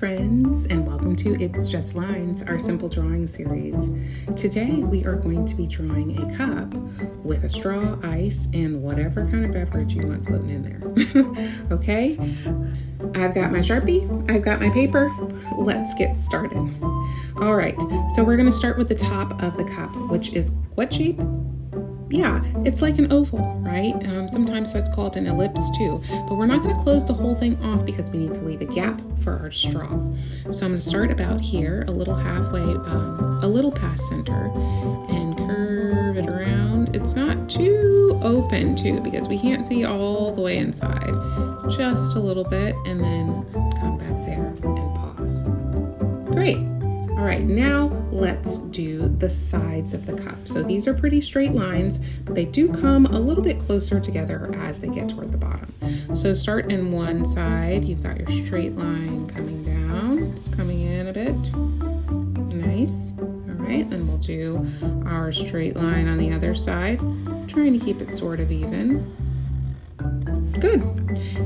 friends, and welcome to It's Just Lines, our simple drawing series. Today we are going to be drawing a cup with a straw, ice, and whatever kind of beverage you want floating in there. Okay, I've got my Sharpie, I've got my paper. Let's get started. All right, so we're going to start with the top of the cup, which is what shape? Yeah, it's like an oval, right? Sometimes that's called an ellipse too, but we're not going to close the whole thing off because we need to leave a gap for our straw. So I'm going to start about here, a little halfway, a little past center, and curve it around. It's not too open too because we can't see all the way inside, just a little bit, and then come back there and pause. Great. All right, now let's do the sides of the cup. So these are pretty straight lines, but they do come a little bit closer together as they get toward the bottom. So start in one side, you've got your straight line coming down, just coming in a bit. Nice. All right, then we'll do our straight line on the other side, trying to keep it sort of even. Good.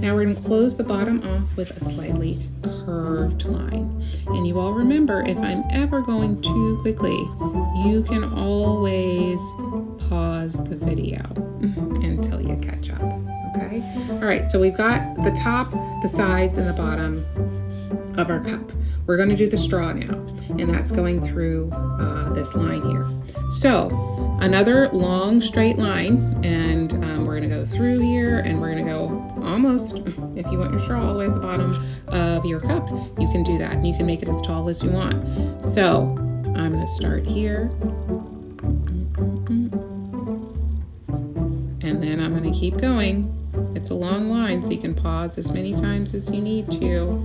Now we're going to close the bottom off with a slightly curved line. And you all remember, if I'm ever going too quickly, you can always pause the video until you catch up, okay? All right, so we've got the top, the sides, and the bottom of our cup. We're going to do the straw now, and that's going through this line here. So another long straight line, and we're going to go through here, and we're going to go almost, if you want your straw all the way at the bottom of your cup, you can do that, and you can make it as tall as you want. So I'm going to start here, and then I'm going to keep going. It's a long line, so you can pause as many times as you need to.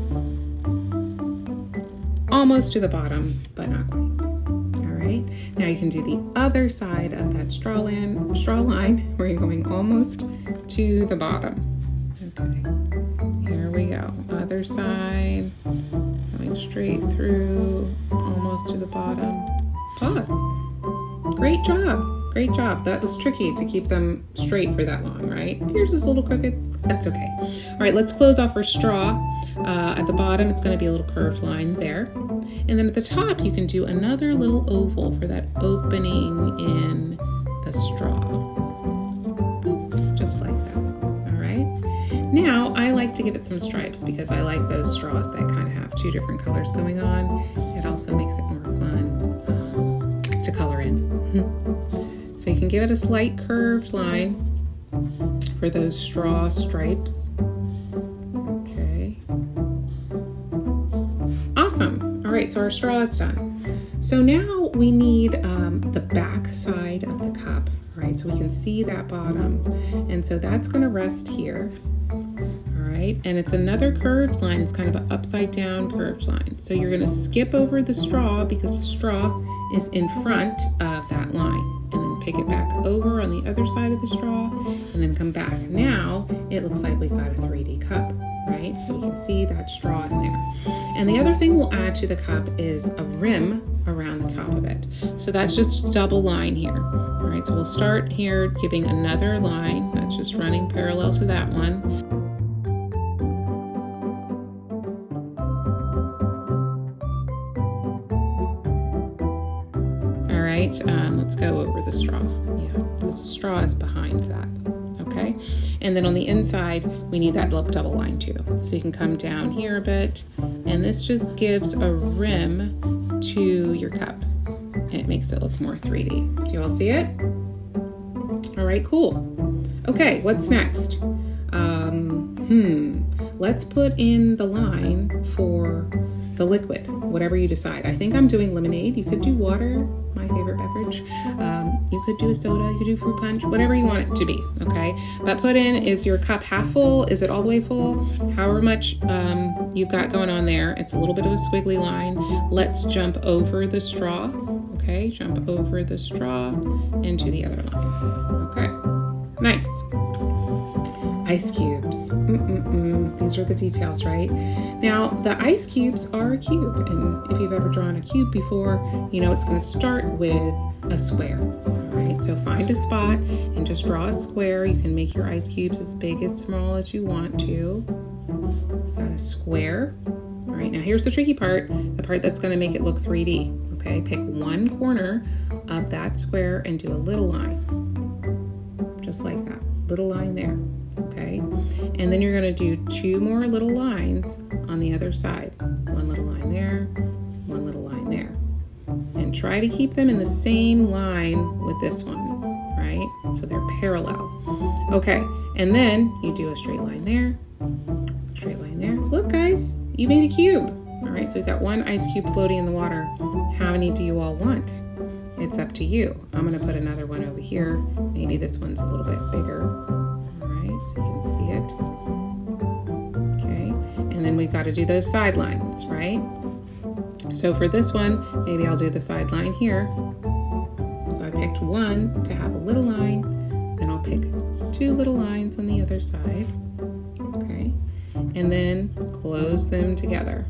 Almost to the bottom, but not quite. All right, now you can do the other side of that straw line where you're going almost to the bottom. Okay, here we go. Other side, going straight through, almost to the bottom. Pause. Great job. Great job. That was tricky to keep them straight for that long, right? Yours is a little crooked. That's okay. All right, let's close off our straw. At the bottom, it's going to be a little curved line there. And then at the top, you can do another little oval for that opening in the straw. Boop, just like that. All right. Now, I like to give it some stripes because I like those straws that kind of have two different colors going on. It also makes it more fun to color in. So you can give it a slight curved line for those straw stripes. Okay. Awesome. All right, so our straw is done. So now we need the back side of the cup, right? So we can see that bottom. And so that's going to rest here. All right, and it's another curved line. It's kind of an upside down curved line. So you're going to skip over the straw because the straw is in front of that line. And then pick it back over on the other side of the straw and then come back. Now it looks like we've got a 3D cup, right? So we can see that straw in there. And the other thing we'll add to the cup is a rim around the top of it. So that's just a double line here. All right, so we'll start here giving another line that's just running parallel to that one. Let's go over the straw. Yeah, the straw is behind that. Okay, and then on the inside, we need that double line too. So you can come down here a bit, and this just gives a rim to your cup. And it makes it look more 3D. Do you all see it? All right, cool. Okay, what's next? Let's put in the line for the liquid, whatever you decide. I think I'm doing lemonade. You could do water, my favorite beverage. You could do a soda, you could do fruit punch, whatever you want it to be, okay? But put in, is your cup half full? Is it all the way full? However much you've got going on there. It's a little bit of a squiggly line. Let's jump over the straw, okay? Jump over the straw into the other line, okay? Nice. Ice cubes. These are the details, right? Now, the ice cubes are a cube, and if you've ever drawn a cube before, you know it's going to start with a square. All right, so find a spot and just draw a square. You can make your ice cubes as big as small as you want to. Got a square, all right? right, now here's the tricky part, the part that's going to make it look 3D. Okay, pick one corner of that square and do a little line, just like that, little line there. Okay, and then you're going to do 2 more little lines on the other side. One little line there, one little line there. And try to keep them in the same line with this one, right? So they're parallel. Okay, and then you do a straight line there, straight line there. Look guys, you made a cube. All right, so we've got one ice cube floating in the water. How many do you all want? It's up to you. I'm gonna put another one over here. Maybe this one's a little bit bigger. All right, so you can see it. Okay, and then we've got to do those sidelines, right? So for this one, maybe I'll do the sideline here. So I picked one to have a little line, then I'll pick 2 little lines on the other side, okay? And then close them together.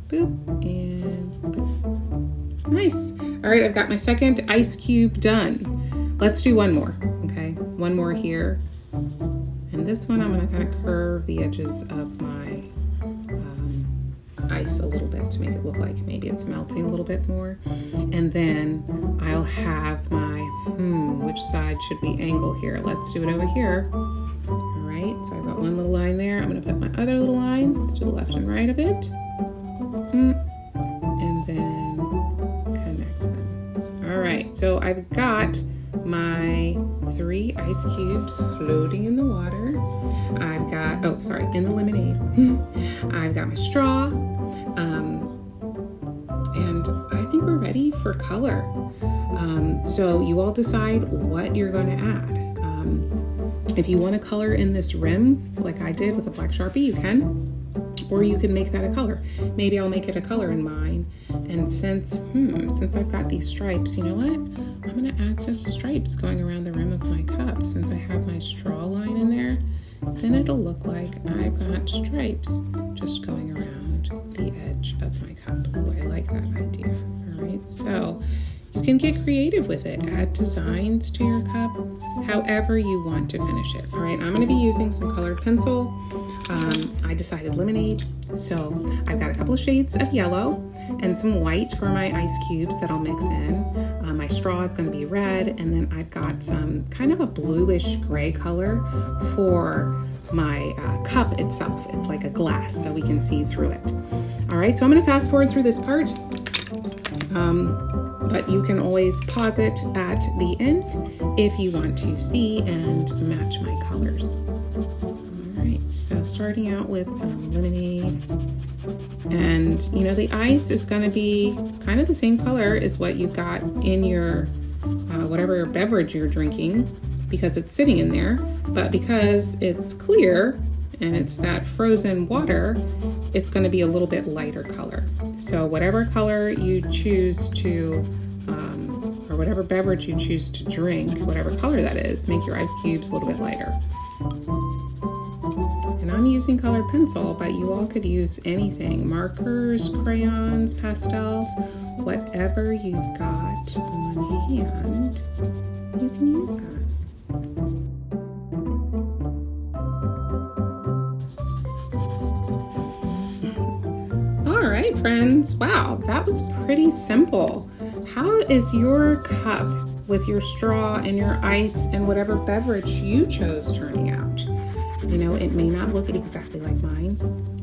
Boop, and boop. Nice. All right, I've got my second ice cube done. Let's do one more, okay? One more here. And this one, I'm gonna kind of curve the edges of my ice a little bit to make it look like maybe it's melting a little bit more. And then I'll have my, which side should we angle here? Let's do it over here. All right, so I've got one little line there. I'm gonna put my other little lines to the left and right of it. And then connect them. All right, so I've got my 3 ice cubes floating in the water. I've got, in the lemonade. I've got my straw. And I think we're ready for color. So you all decide what you're going to add. If you want to color in this rim, like I did with a black Sharpie, you can. Or you can make that a color. Maybe I'll make it a color in mine. And since I've got these stripes, you know what? I'm gonna add just stripes going around the rim of my cup. Since I have my straw line in there, then it'll look like I've got stripes just going around the edge of my cup. Oh, I like that idea. All right, so you can get creative with it. Add designs to your cup, however you want to finish it. All right, I'm gonna be using some colored pencil. I decided lemonade, so I've got a couple of shades of yellow and some white for my ice cubes that I'll mix in. My straw is going to be red, and then I've got some kind of a bluish gray color for my cup itself. It's like a glass, so we can see through it. All right, so I'm going to fast forward through this part, but you can always pause it at the end if you want to see and match my colors. So starting out with some lemonade, and you know the ice is going to be kind of the same color as what you've got in your whatever beverage you're drinking, because it's sitting in there, but because it's clear and it's that frozen water, it's going to be a little bit lighter color. So whatever color you choose to or whatever beverage you choose to drink, whatever color that is, make your ice cubes a little bit lighter. And I'm using colored pencil, but you all could use anything. Markers, crayons, pastels, whatever you've got on hand, you can use that. All right, friends. Wow, that was pretty simple. How is your cup with your straw and your ice and whatever beverage you chose turning out? You know, it may not look exactly like mine,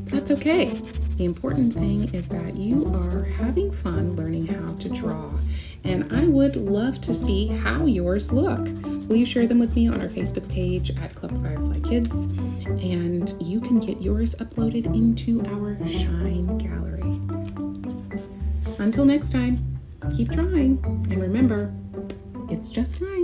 but that's okay. The important thing is that you are having fun learning how to draw. And I would love to see how yours look. Will you share them with me on our Facebook page at Club Firefly Kids? And you can get yours uploaded into our Shine Gallery. Until next time, keep drawing. And remember, it's just nice.